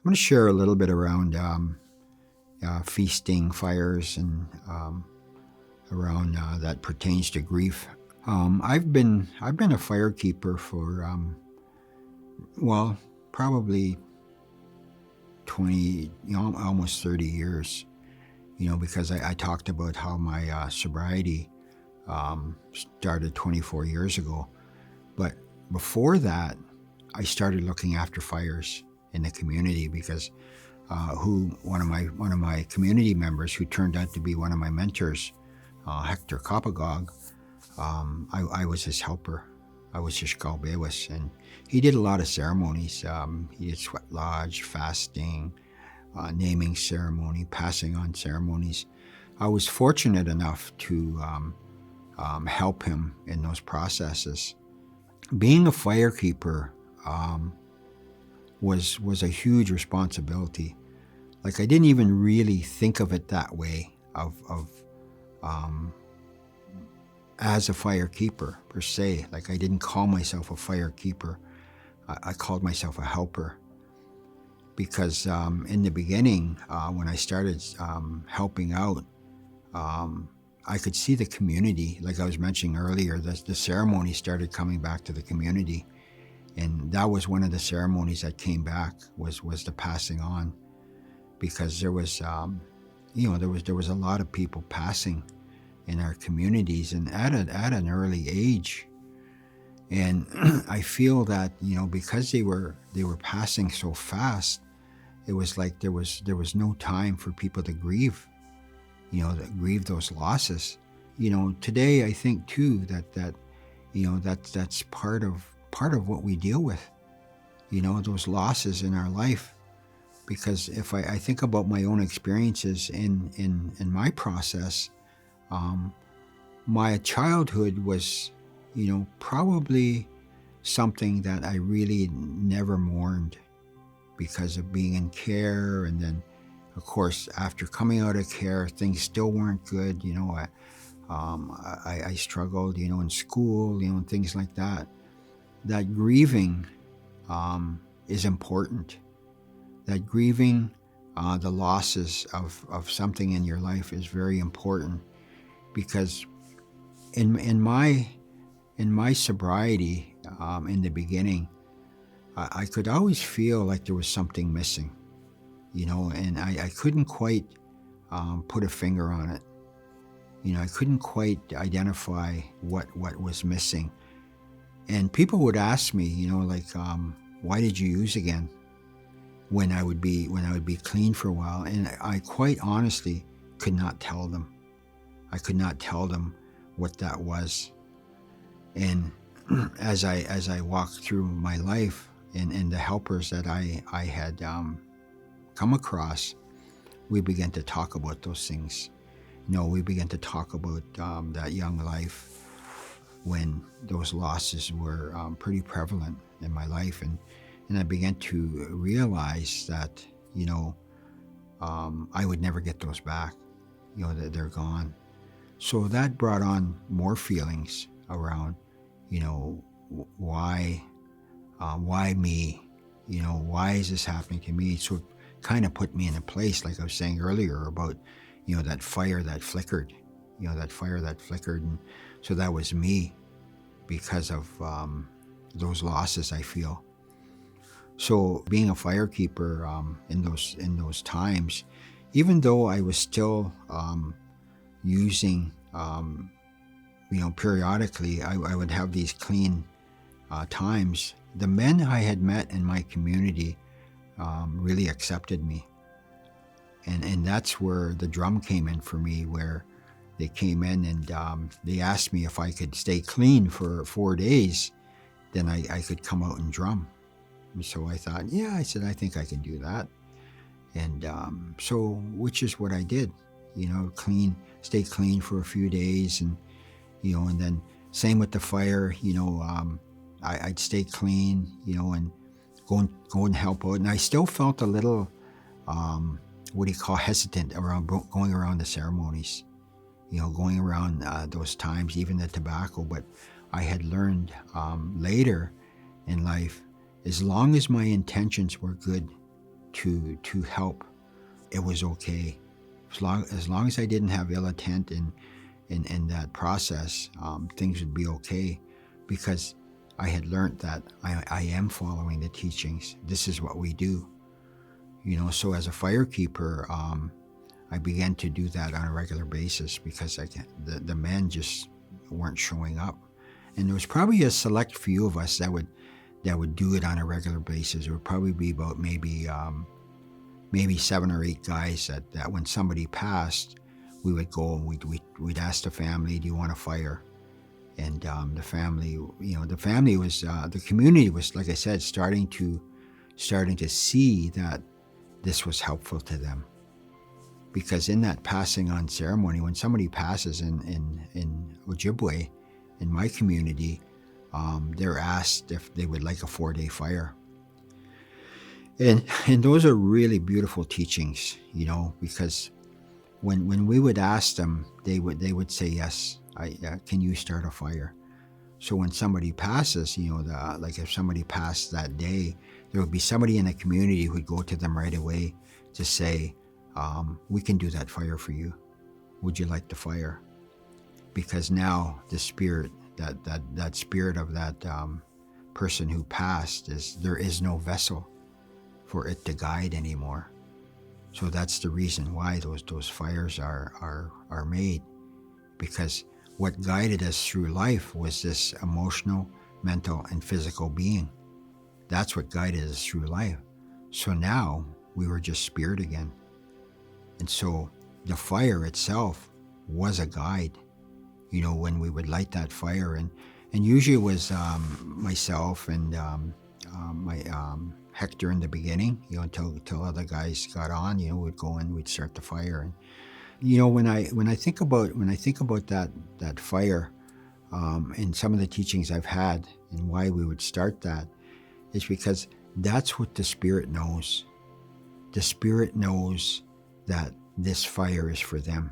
I'm going to share a little bit around feasting, fires, and around that pertains to grief. I've been a firekeeper for well, probably 20, almost 30 years. Because I talked about how my sobriety started 24 years ago. But before that, I started looking after fires in the community because one of my community members who turned out to be one of my mentors, Hector Kapagog, I was his helper. I was Oshkideyweywin, and he did a lot of ceremonies. He did sweat lodge, fasting, naming ceremony, passing on ceremonies. I was fortunate enough to help him in those processes. Being a firekeeper was a huge responsibility. Like, I didn't even really think of it that way of as a firekeeper per se. Like, I didn't call myself a firekeeper. I called myself a helper. Because in the beginning, when I started helping out, I could see the community. Like I was mentioning earlier, the ceremony started coming back to the community. And that was one of the ceremonies that came back, was the passing on. Because there was, there was a lot of people passing in our communities, and at an early age. And I feel that, because they were passing so fast, it was like there was no time for people to grieve, to grieve those losses. Today I think too that's part of what we deal with, those losses in our life. Because if I think about my own experiences in my process, my childhood was, probably something that I really never mourned because of being in care. And then, of course, after coming out of care, things still weren't good. I struggled, in school, and things like that. That grieving is important. That grieving the losses of something in your life is very important, because in my sobriety in the beginning, I could always feel like there was something missing, and I couldn't quite put a finger on it. I couldn't quite identify what was missing. And people would ask me, why did you use again? When I would be clean for a while, and I quite honestly could not tell them. I could not tell them what that was. And as I walked through my life and the helpers that I had come across, we began to talk about those things. We began to talk about that young life when those losses were pretty prevalent in my life, and I began to realize that I would never get those back. That they're gone. So that brought on more feelings around, why me? Why is this happening to me? So it kind of put me in a place, like I was saying earlier, about, that fire that flickered, and so that was me because of those losses I feel. So being a firekeeper in those times, even though I was still using, periodically, I would have these clean times. The men I had met in my community really accepted me. And that's where the drum came in for me, where they came in and they asked me if I could stay clean for 4 days, then I could come out and drum. And so I thought, I said, I think I can do that. And so, which is what I did, stay clean for a few days. And, and then same with the fire, I'd stay clean, and go and help out. And I still felt a little, hesitant around going around the ceremonies, going around those times, even the tobacco. But I had learned later in life, as long as my intentions were good, to help, it was okay. As long as I didn't have ill intent in that process, things would be okay, because I had learned that I am following the teachings. This is what we do. So as a firekeeper, I began to do that on a regular basis, because the men just weren't showing up. And there was probably a select few of us that would do it on a regular basis. It would probably be about maybe 7 or 8 guys that when somebody passed, we would go and we'd ask the family, do you want a fire? And the family was, the community was, like I said, starting to see that this was helpful to them. Because in that passing on ceremony, when somebody passes in Ojibwe, in my community, they're asked if they would like a 4-day fire. And those are really beautiful teachings, because when we would ask them, they would say, yes, can you start a fire? So when somebody passes, like if somebody passed that day, there would be somebody in the community who would go to them right away to say, we can do that fire for you. Would you like the fire? Because now the spirit, that spirit of that person who passed, there is no vessel for it to guide anymore. So that's the reason why those fires are made, because what guided us through life was this emotional, mental, and physical being. That's what guided us through life. So now we were just spirit again. And so the fire itself was a guide, when we would light that fire. And usually it was myself and my Hector in the beginning, until other guys got on, we'd go and we'd start the fire. And when I think about that fire, and some of the teachings I've had and why we would start that, is because that's what the Spirit knows. The Spirit knows that this fire is for them,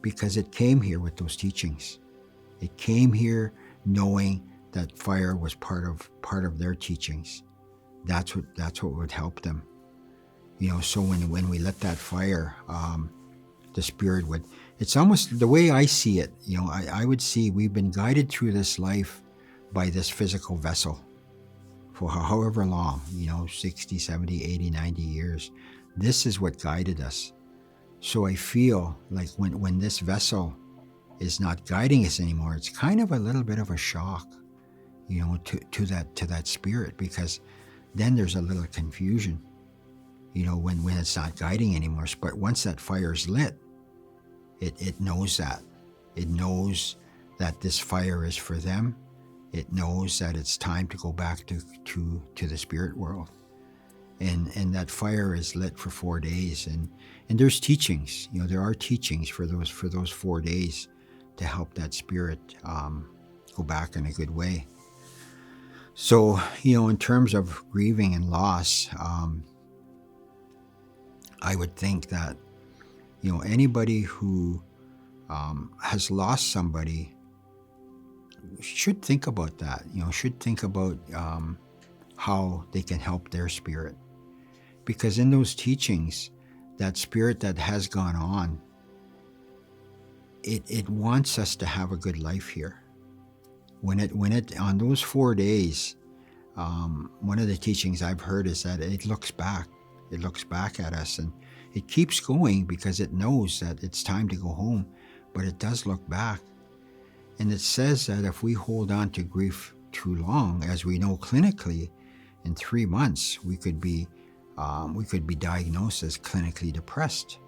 because it came here with those teachings. It came here knowing that fire was part of their teachings. That's what would help them. So when we lit that fire, the Spirit would, it's almost the way I see it, I would see we've been guided through this life by this physical vessel for however long, 60, 70, 80, 90 years. This is what guided us. So I feel like when this vessel is not guiding us anymore, it's kind of a little bit of a shock, to that spirit, because then there's a little confusion, when it's not guiding anymore. But once that fire is lit, it knows that. It knows that this fire is for them. It knows that it's time to go back to the spirit world. And that fire is lit for 4 days. And there's teachings, there are teachings for those 4 days to help that spirit go back in a good way. So, in terms of grieving and loss, I would think that, anybody who has lost somebody should think about that, should think about how they can help their spirit. Because in those teachings, that spirit that has gone on, it wants us to have a good life here. When it on those 4 days, one of the teachings I've heard is that it looks back at us, and it keeps going because it knows that it's time to go home, but it does look back. And it says that if we hold on to grief too long, as we know clinically, in 3 months we could be diagnosed as clinically depressed.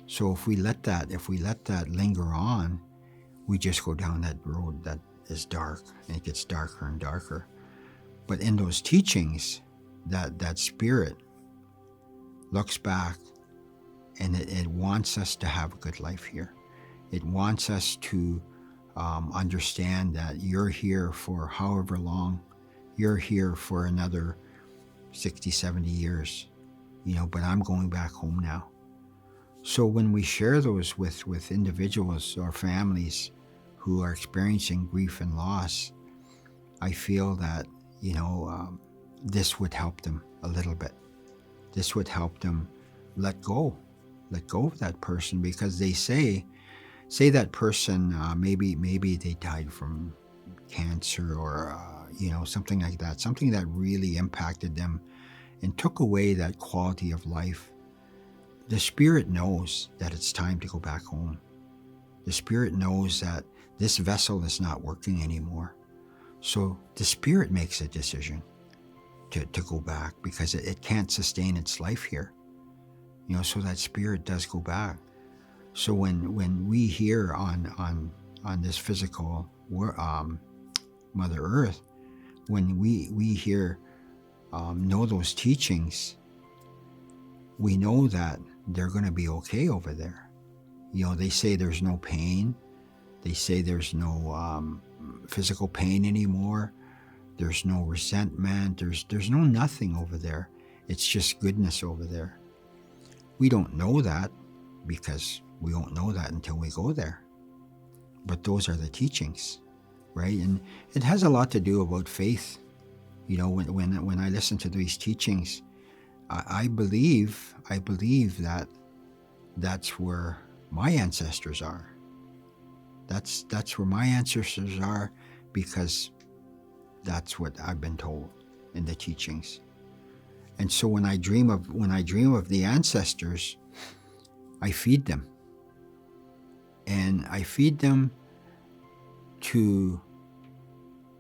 So if we let that linger on, we just go down that road that is dark, and it gets darker and darker. But in those teachings, that spirit looks back, and it wants us to have a good life here. It wants us to understand that you're here for however long. You're here for another 60, 70 years, but I'm going back home now. So when we share those with individuals or families who are experiencing grief and loss, I feel that, this would help them a little bit. This would help them let go of that person, because they say that person, maybe they died from cancer, or something like that, something that really impacted them and took away that quality of life. The spirit knows that it's time to go back home. The spirit knows that this vessel is not working anymore. So the spirit makes a decision to go back, because it can't sustain its life here. So that spirit does go back. So when we here on this physical Mother Earth, when we here know those teachings, we know that they're going to be okay over there. They say there's no pain. They say there's no physical pain anymore. There's no resentment. There's no nothing over there. It's just goodness over there. We don't know that, because we won't know that until we go there. But those are the teachings, right? And it has a lot to do about faith. When I listen to these teachings, I believe that that's where my ancestors are. That's where my ancestors are, because that's what I've been told in the teachings. And so when I dream of the ancestors, I feed them. And I feed them to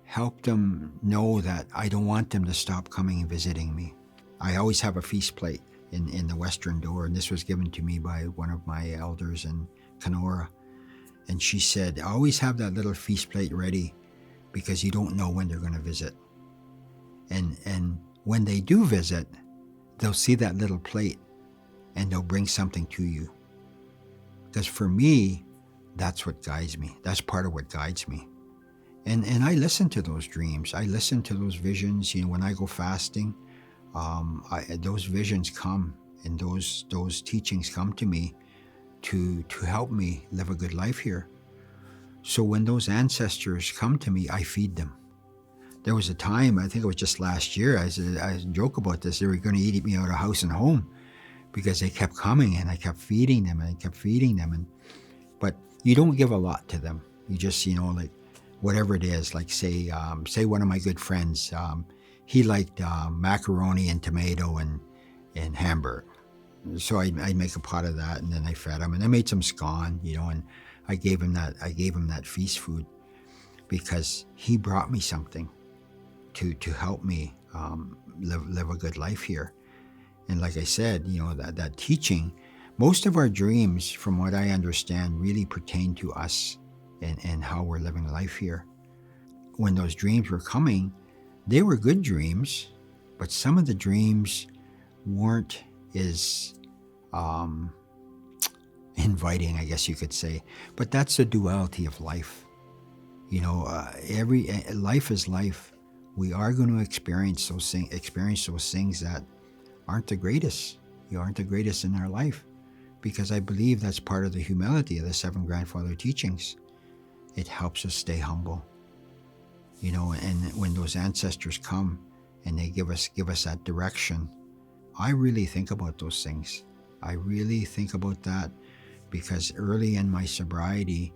help them know that I don't want them to stop coming and visiting me. I always have a feast plate in the western door, and this was given to me by one of my elders in Kenora. And she said, always have that little feast plate ready, because you don't know when they're going to visit. And when they do visit, they'll see that little plate and they'll bring something to you. Because for me, that's what guides me. That's part of what guides me. And I listen to those dreams. I listen to those visions. When I go fasting, those visions come, and those teachings come to me to help me live a good life here. So when those ancestors come to me, I feed them. There was a time, I think it was just last year, I joke about this, they were going to eat me out of house and home, because they kept coming, and I kept feeding them, but you don't give a lot to them. You just, like whatever it is, like say one of my good friends, he liked macaroni and tomato and hamburger. So I'd make a pot of that, and then I fed him, and I made some scone, and I gave him that feast food, because he brought me something to help me live a good life here. And like I said, that teaching, most of our dreams, from what I understand, really pertain to us and how we're living life here. When those dreams were coming, they were good dreams, but some of the dreams weren't as inviting, I guess you could say. But that's the duality of life. Every life is life. We are going to experience those things that aren't the greatest. Aren't the greatest in our life, because I believe that's part of the humility of the seven grandfather teachings. It helps us stay humble. And when those ancestors come and they give us that direction, I really think about those things. I really think about that, because early in my sobriety,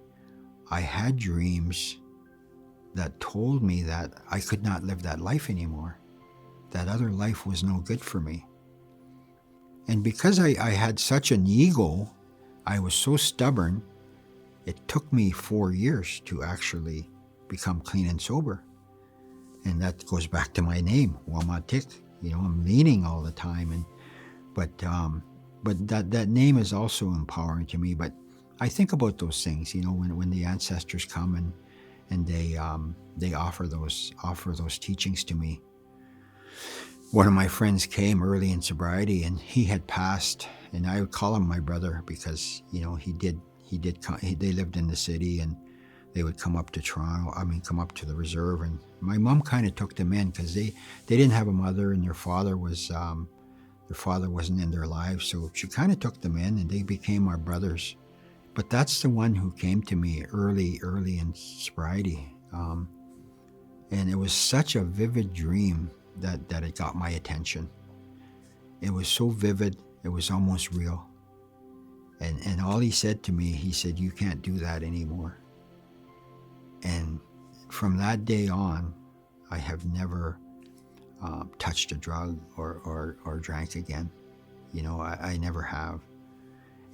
I had dreams that told me that I could not live that life anymore. That other life was no good for me. And because I had such an ego, I was so stubborn, it took me 4 years to actually become clean and sober. And that goes back to my name, Wamatik. I'm leaning all the time, but that name is also empowering to me. But I think about those things, when the ancestors come and they offer those teachings to me. One of my friends came early in sobriety, and he had passed, and I would call him my brother, because they lived in the city, and they would come up to come up to the reserve, and my mom kind of took them in, because they didn't have a mother, and their father wasn't in their lives, so she kind of took them in, and they became our brothers. But that's the one who came to me early in sobriety, and it was such a vivid dream that it got my attention. It was so vivid, it was almost real. And all he said to me, he said, "You can't do that anymore." And from that day on, I have never touched a drug or drank again. I never have.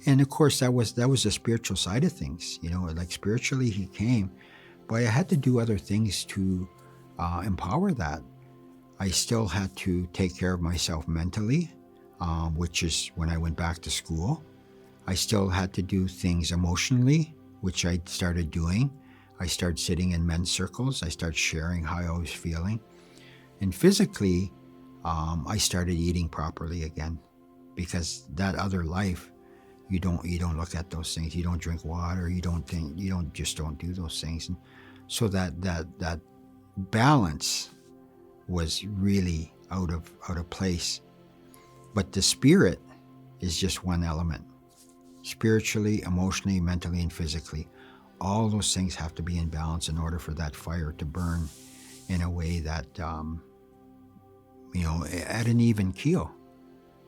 And of course, that was the spiritual side of things. Like spiritually, he came, but I had to do other things to empower that. I still had to take care of myself mentally, which is when I went back to school. I still had to do things emotionally, which I started doing. I started sitting in men's circles. I started sharing how I was feeling. And physically, I started eating properly again, because that other life, you don't look at those things. You don't drink water. You don't do those things. And so that balance was really out of place. But the spirit is just one element. Spiritually, emotionally, mentally, and physically, all those things have to be in balance in order for that fire to burn in a way that at an even keel,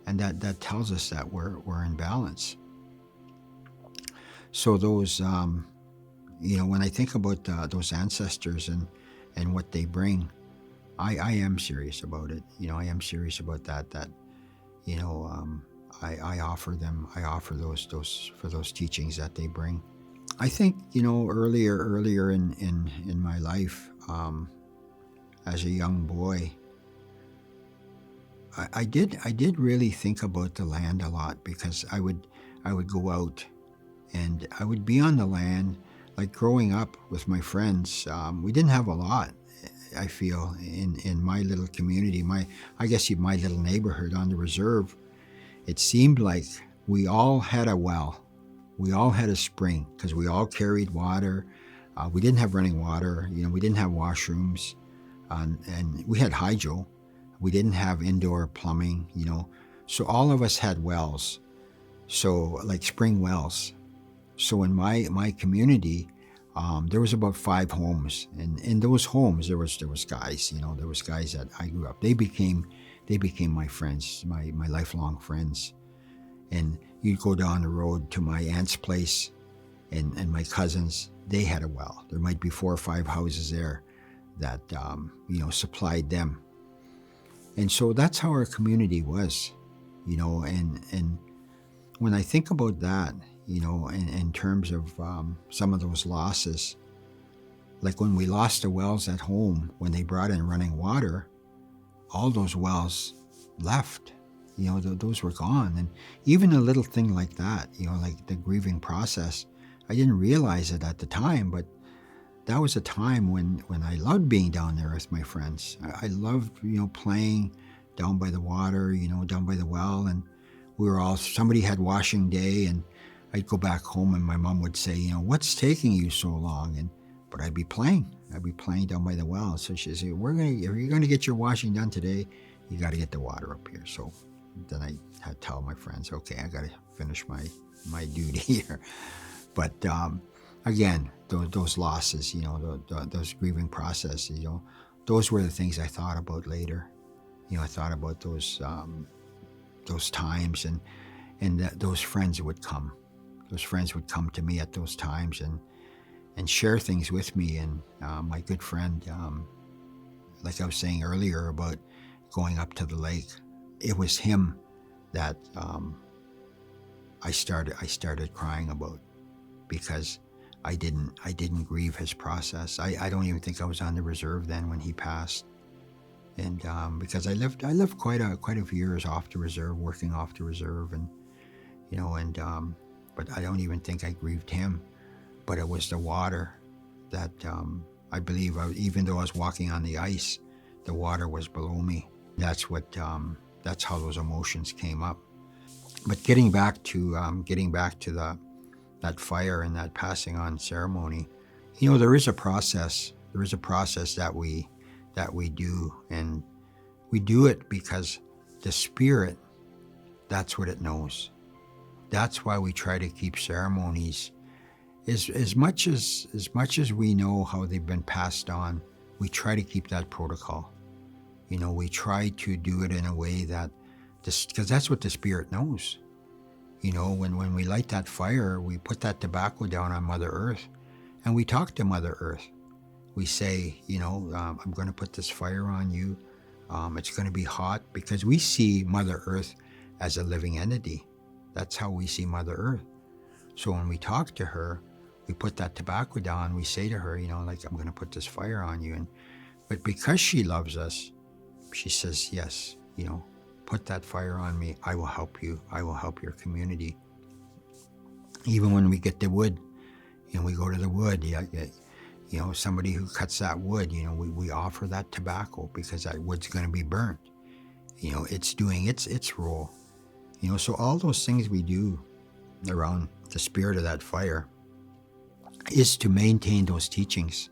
and that tells us that we're in balance. So those when I think about those ancestors and what they bring, I am serious about it. I am serious about that. I offer those teachings that they bring. I think earlier in my life, as a young boy, I did really think about the land a lot, because I would go out and I would be on the land. Like growing up with my friends, we didn't have a lot. I feel in my little community, my little neighborhood on the reserve. It seemed like we all had a well. We all had a spring, because we all carried water. We didn't have running water. We didn't have washrooms, and we had hydro. We didn't have indoor plumbing. So all of us had wells. So like spring wells. So in my community, there was about 5 homes, and in those homes there was guys. There was guys that I grew up. They became my friends, my lifelong friends. And you'd go down the road to my aunt's place, and my cousins, they had a well. There might be 4 or 5 houses there that supplied them. And so that's how our community was, and when I think about that, in terms of some of those losses, like when we lost the wells at home, when they brought in running water, all those wells left. Those were gone. And even a little thing like that, like the grieving process, I didn't realize it at the time, but that was a time when I loved being down there with my friends. I loved, playing down by the water, down by the well. And somebody had washing day, and I'd go back home and my mom would say, "What's taking you so long?" But I'd be playing down by the well. So she'd say, if you're going to get your washing done today, you got to get the water up here. So then I had to tell my friends, okay, I got to finish my duty here. But again, those losses, those grieving processes, those were the things I thought about later. I thought about those times, and those friends would come. Those friends would come to me at those times and share things with me. And my good friend, like I was saying earlier about going up to the lake, it was him that I started crying about, because I didn't grieve his process. I don't even think I was on the reserve then when he passed. And because I lived quite a few years off the reserve, working off the reserve, and but I don't even think I grieved him. But it was the water that I believe, even though I was walking on the ice, the water was below me. That's how those emotions came up. But getting back to that fire and that passing on ceremony, there is a process. There is a process that we do, and we do it because the spirit, that's what it knows. That's why we try to keep ceremonies as much as we know how they've been passed on. We try to keep that protocol. We try to do it in a way that because that's what the Spirit knows. When we light that fire, we put that tobacco down on Mother Earth, and we talk to Mother Earth. We say, I'm going to put this fire on you. It's going to be hot, because we see Mother Earth as a living entity. That's how we see Mother Earth. So when we talk to her, we put that tobacco down. We say to her, I'm going to put this fire on you. But because she loves us, she says, yes, put that fire on me. I will help you. I will help your community. Even when we get the wood, we go to the wood, somebody who cuts that wood, we offer that tobacco, because that wood's going to be burnt. It's doing its role. So all those things we do around the spirit of that fire is to maintain those teachings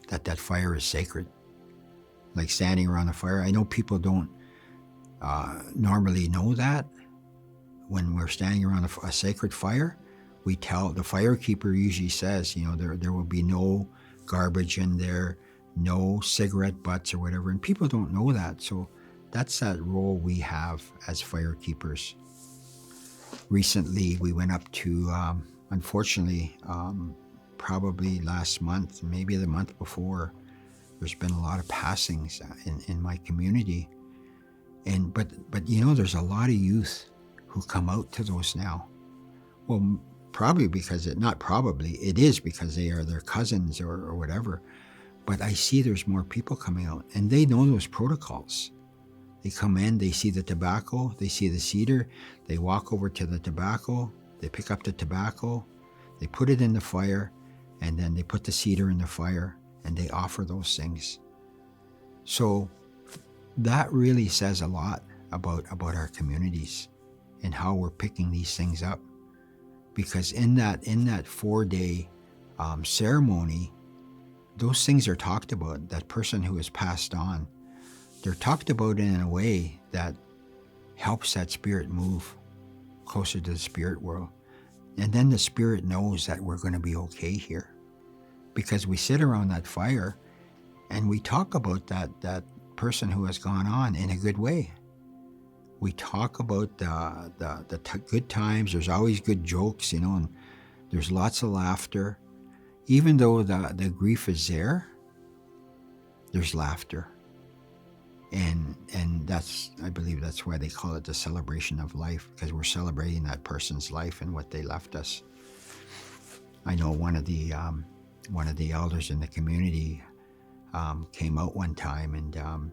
that fire is sacred. Like standing around the fire. I know people don't normally know that. When we're standing around a sacred fire, we tell the firekeeper usually says, there will be no garbage in there, no cigarette butts or whatever, and people don't know that. So that's that role we have as firekeepers. Recently, we went up to, unfortunately, probably last month, maybe the month before, there's been a lot of passings in my community. But there's a lot of youth who come out to those now. Well, probably because it is because they are their cousins or whatever. But I see there's more people coming out, and they know those protocols. They come in, they see the tobacco, they see the cedar, they walk over to the tobacco, they pick up the tobacco, they put it in the fire, and then they put the cedar in the fire, and they offer those things. So that really says a lot about our communities and how we're picking these things up. Because in that 4-day ceremony, those things are talked about. That person who has passed on, they're talked about in a way that helps that spirit move closer to the spirit world. And then the spirit knows that we're going to be okay here. Because we sit around that fire and we talk about that person who has gone on in a good way. We talk about the good times. There's always good jokes, and there's lots of laughter. Even though the grief is there, there's laughter. And I believe that's why they call it the celebration of life, because we're celebrating that person's life and what they left us. I know one of the elders in the community came out one time, and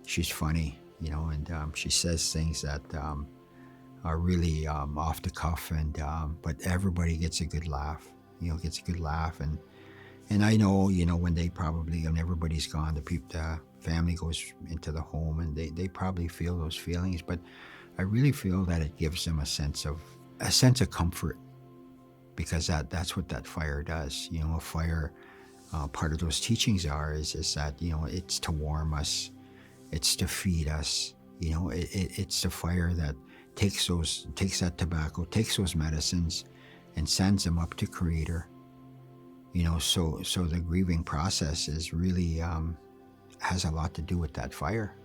she's funny, and she says things that are really off the cuff, and but everybody gets a good laugh, and I know, when everybody's gone, the family goes into the home, and they probably feel those feelings, but I really feel that it gives them a sense of comfort, because that's what that fire does. A fire, part of those teachings is that, it's to warm us, it's to feed us, it's the fire that takes that tobacco, takes those medicines, and sends them up to Creator. So the grieving process is really has a lot to do with that fire.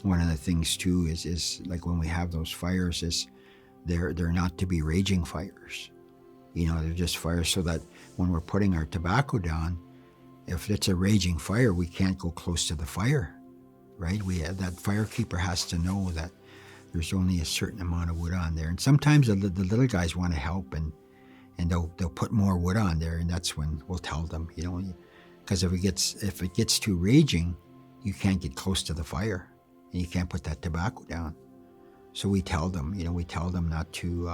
One of the things too is like when we have those fires, is they're not to be raging fires. They're just fires so that when we're putting our tobacco down, if it's a raging fire, we can't go close to the fire, right? That firekeeper has to know that there's only a certain amount of wood on there. And sometimes the little guys want to help, and they'll put more wood on there, and that's when we'll tell them, because if it gets too raging, you can't get close to the fire, and you can't put that tobacco down. So we tell them, not to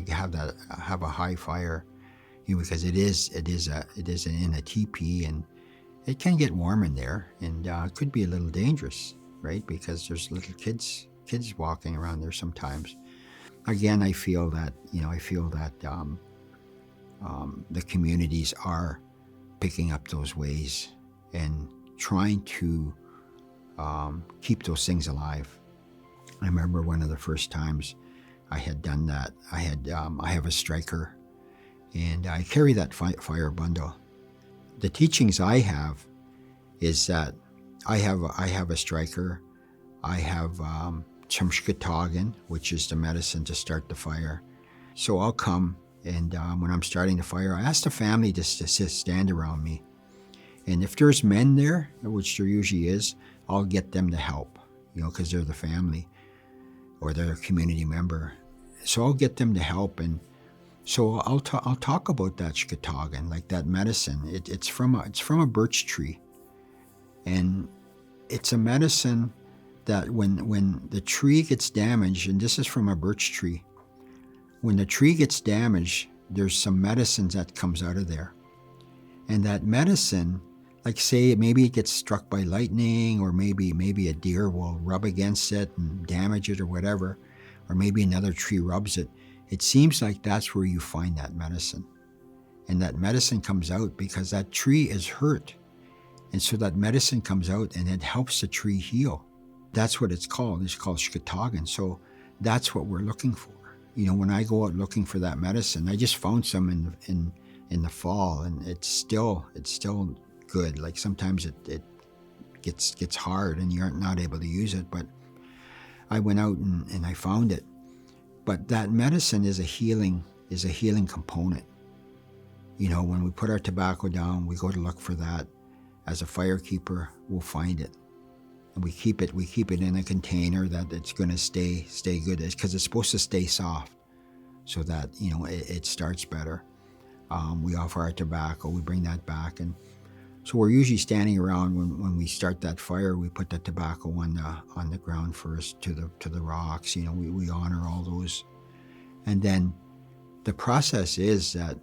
have a high fire, because it is in a teepee, and it can get warm in there, and it could be a little dangerous, right? Because there's little kids walking around there sometimes. Again, I feel that the communities are picking up those ways and trying to keep those things alive. I remember one of the first times I had done that. I have a striker, and I carry that fire bundle. The teachings I have is that I have a striker. I have some Oshkideyweywin, which is the medicine to start the fire. So I'll come, and when I'm starting the fire, I ask the family to stand around me. And if there's men there, which there usually is, I'll get them to help, because they're the family or they're a community member. So I'll get them to help, and so I'll talk about that Oshkideyweywin, like that medicine. It's from a birch tree, and it's a medicine that when the tree gets damaged, and this is from a birch tree, when the tree gets damaged, there's some medicines that comes out of there, and that medicine, like say maybe it gets struck by lightning, or maybe a deer will rub against it and damage it or whatever, or maybe another tree rubs it. It seems like that's where you find that medicine. And that medicine comes out because that tree is hurt. And so that medicine comes out and it helps the tree heal. That's what it's called. It's called Oshkideyweywin. So that's what we're looking for. When I go out looking for that medicine, I just found some in the fall, and it's still good. Like sometimes it gets hard and you're not able to use it, but I went out and I found it. But that medicine is a healing component. When we put our tobacco down, we go to look for that. As a firekeeper, we'll find it, and we keep it in a container that it's going to stay good, because it's supposed to stay soft, so that it starts better. We offer our tobacco, we bring that back, and so we're usually standing around when we start that fire. We put the tobacco on the ground first, to the rocks. We honor all those, and then the process is that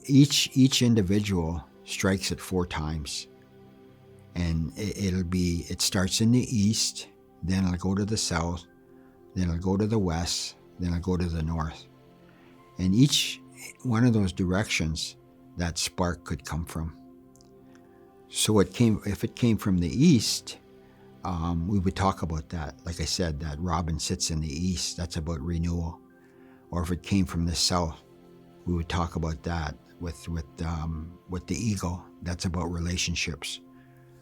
each individual strikes it 4 times, and it starts in the east, then it'll go to the south, then it'll go to the west, then it'll go to the north, and each one of those directions that spark could come from. So if it came from the east, we would talk about that. Like I said, that robin sits in the east, that's about renewal. Or if it came from the south, we would talk about that with the eagle, that's about relationships.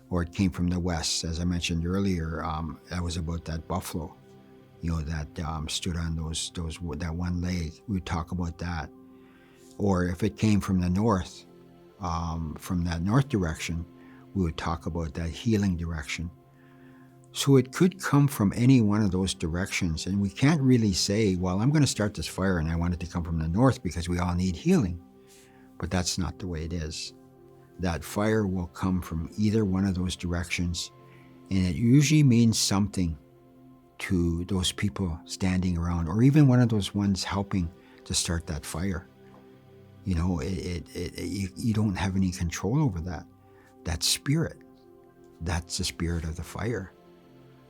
Or it came from the west, as I mentioned earlier, that was about that buffalo, that stood on that one leg. We would talk about that. Or if it came from the north, from that north direction, we would talk about that healing direction. So it could come from any one of those directions, and we can't really say, well, I'm going to start this fire and I want it to come from the north because we all need healing. But that's not the way it is. That fire will come from either one of those directions, and it usually means something to those people standing around, or even one of those ones helping to start that fire. You don't have any control over that. That spirit, that's the spirit of the fire.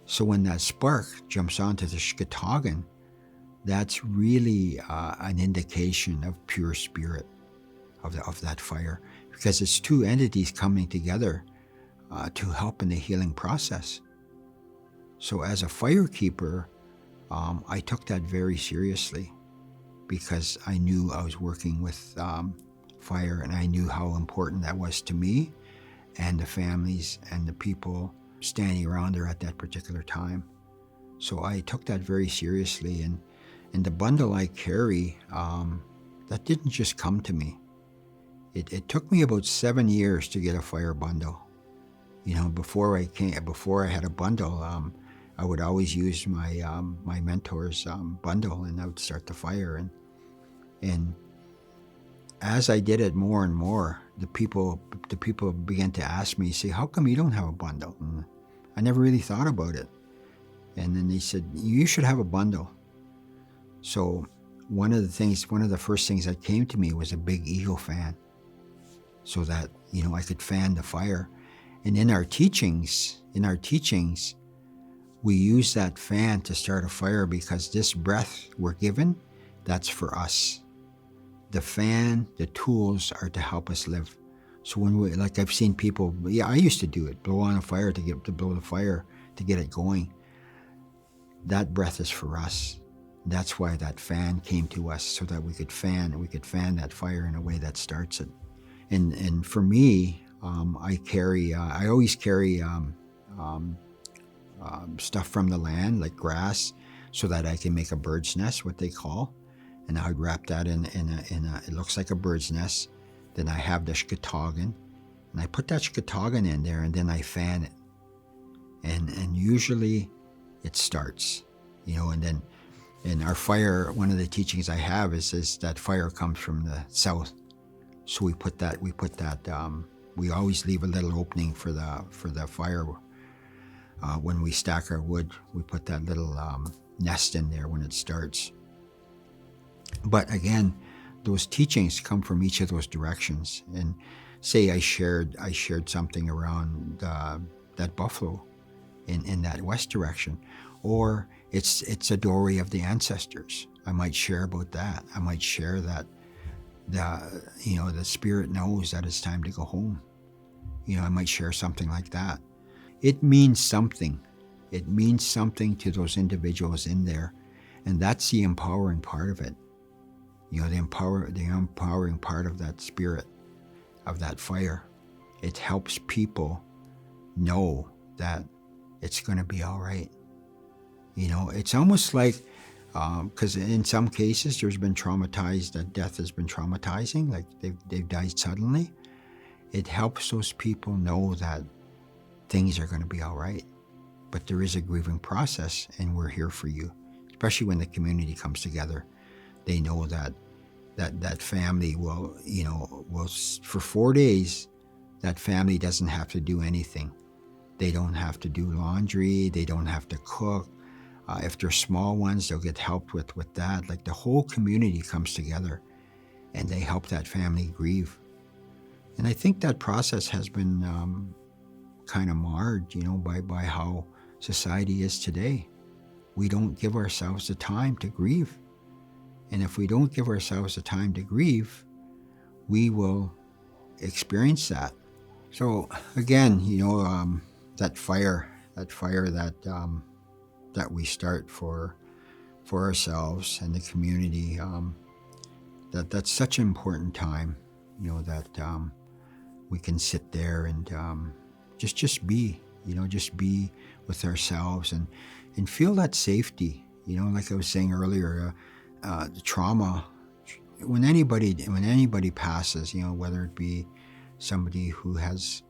So when that spark jumps onto the Oshkideyweywin, that's really an indication of pure spirit of that fire, because it's 2 entities coming together to help in the healing process. So as a firekeeper, I took that very seriously, because I knew I was working with fire, and I knew how important that was to me and the families and the people standing around there at that particular time. So I took that very seriously, and the bundle I carry, that didn't just come to me. It took me about 7 years to get a fire bundle. Before I had a bundle, I would always use my mentor's bundle, and I would start the fire. And as I did it more and more, the people began to ask me, say, how come you don't have a bundle? And I never really thought about it. And then they said, you should have a bundle. So one of the first things that came to me was a big eagle fan, so that I could fan the fire. And in our teachings, we use that fan to start a fire, because this breath we're given, that's for us. The fan, the tools are to help us live. So when I've seen people, I used to do it, blow on a fire to blow the fire to get it going. That breath is for us. That's why that fan came to us, so that we could fan that fire in a way that starts it. And for me, I always carry stuff from the land, like grass, so that I can make a bird's nest, what they call. And I would wrap that in a it looks like a bird's nest. Then I have the shkatogan, and I put that shkatogan in there, and then I fan it. And usually it starts, and then in our fire, one of the teachings I have is that fire comes from the south. So we always leave a little opening for the fire. When we stack our wood, we put that little nest in there when it starts. But again, those teachings come from each of those directions. And say I shared something around that buffalo in that west direction, or it's a doorway of the ancestors. I might share about that. I might share that the spirit knows that it's time to go home. I might share something like that. It means something. It means something to those individuals in there, and that's the empowering part of it. The empowering part of that spirit, of that fire. It helps people know that it's going to be all right. It's almost like, because in some cases there's been traumatized, that death has been traumatizing, like they've died suddenly. It helps those people know that things are going to be all right. But there is a grieving process, and we're here for you, especially when the community comes together. They know that family will for 4 days, that family doesn't have to do anything. They don't have to do laundry. They don't have to cook. If they're small ones, they'll get helped with that. Like the whole community comes together and they help that family grieve. And I think that process has been kind of marred, by how society is today. We don't give ourselves the time to grieve. And if we don't give ourselves the time to grieve, we will experience that. So again, that fire that we start for ourselves and the community, that's such an important time, that we can sit there and just be, just be with ourselves and feel that safety. Like I was saying earlier, the trauma, when anybody passes, whether it be somebody who has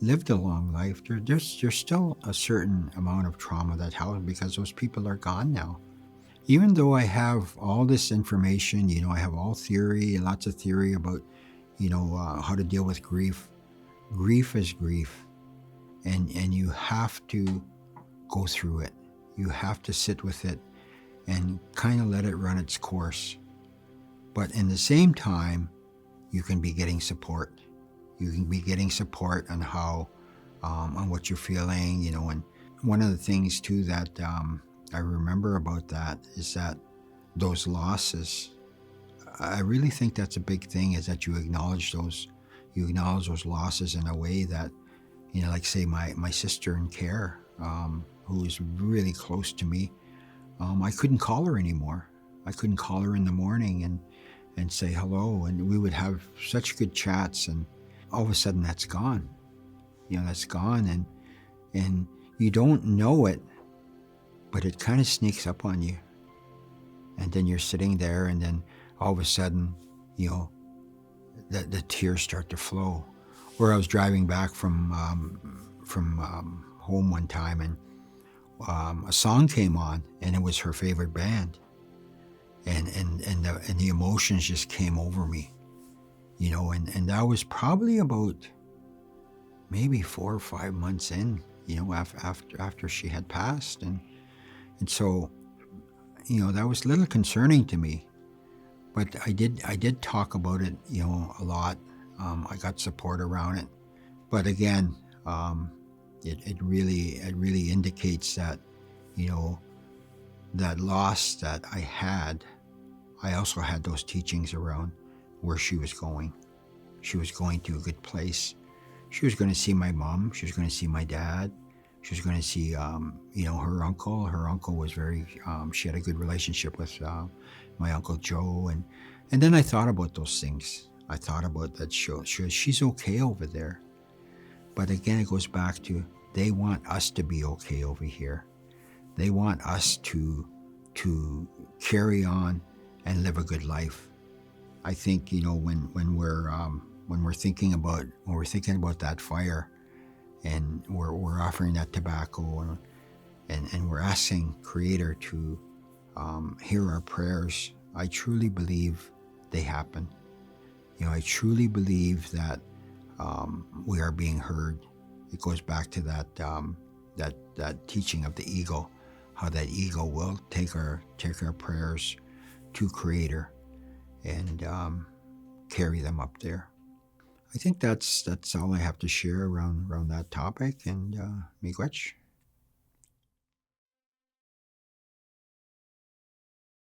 lived a long life, there's still a certain amount of trauma that happens because those people are gone now. Even though I have all this information, I have lots of theory about, how to deal with grief. Grief is grief, and you have to go through it. You have to sit with it and kind of let it run its course. But in the same time, you can be getting support. You can be getting support on how, on what you're feeling, and one of the things too that I remember about that is that those losses, I really think that's a big thing, is that you acknowledge those losses in a way that, like say my sister in care, who is really close to me, I couldn't call her anymore. I couldn't call her in the morning and say hello, and we would have such good chats, and all of a sudden that's gone. That's gone, and you don't know it, but it kind of sneaks up on you. And then you're sitting there, and then all of a sudden, the tears start to flow. Or I was driving back from home one time, and a song came on, and it was her favorite band, and the emotions just came over me, and that was probably about maybe 4 or 5 months in, after she had passed, and so, that was a little concerning to me, but I did talk about it, a lot. I got support around it, but again, it really indicates that, that loss that I had, I also had those teachings around where she was going. She was going to a good place. She was going to see my mom. She was going to see my dad. She was going to see, her uncle. Her uncle was she had a good relationship with my Uncle Joe. And then I thought about those things. I thought about that she's okay over there. But again, it goes back to, They want us to be okay over here. They want us to carry on and live a good life. I think, you know, when we're thinking about that fire, and we're offering that tobacco, and we're asking Creator to hear our prayers, I truly believe they happen. You know, I truly believe that we are being heard. It goes back to that teaching of the eagle, how that eagle will take our prayers to Creator and carry them up there. I think that's all I have to share around that topic. And miigwech.